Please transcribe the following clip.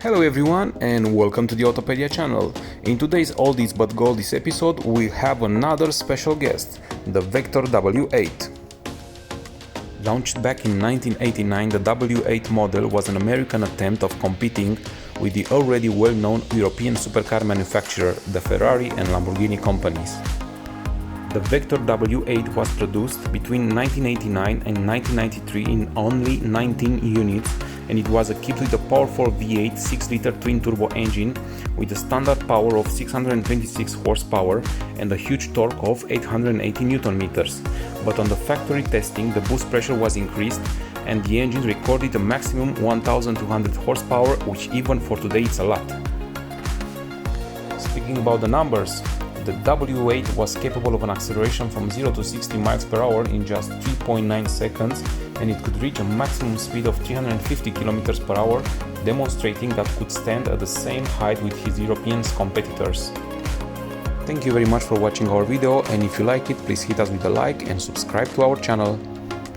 Hello everyone and welcome to the Autopedia channel. In today's Oldies But Goldies episode we have another special guest, the Vector W8. Launched back in 1989, the W8 model was an American attempt of competing with the already well-known European supercar manufacturer, the Ferrari and Lamborghini companies. The Vector W8 was produced between 1989 and 1993 in only 19 units, and it was equipped with a powerful V8 6-liter twin-turbo engine with a standard power of 626 horsepower and a huge torque of 880 Nm. But on the factory testing, the boost pressure was increased and the engine recorded a maximum 1200 horsepower, which even for today it's a lot. Speaking about the numbers, the W8 was capable of an acceleration from 0 to 60 miles per hour in just 3.9 seconds, and it could reach a maximum speed of 350 km per hour, demonstrating that could stand at the same height with his European competitors. Thank you very much for watching our video, and if you like it, please hit us with a like and subscribe to our channel.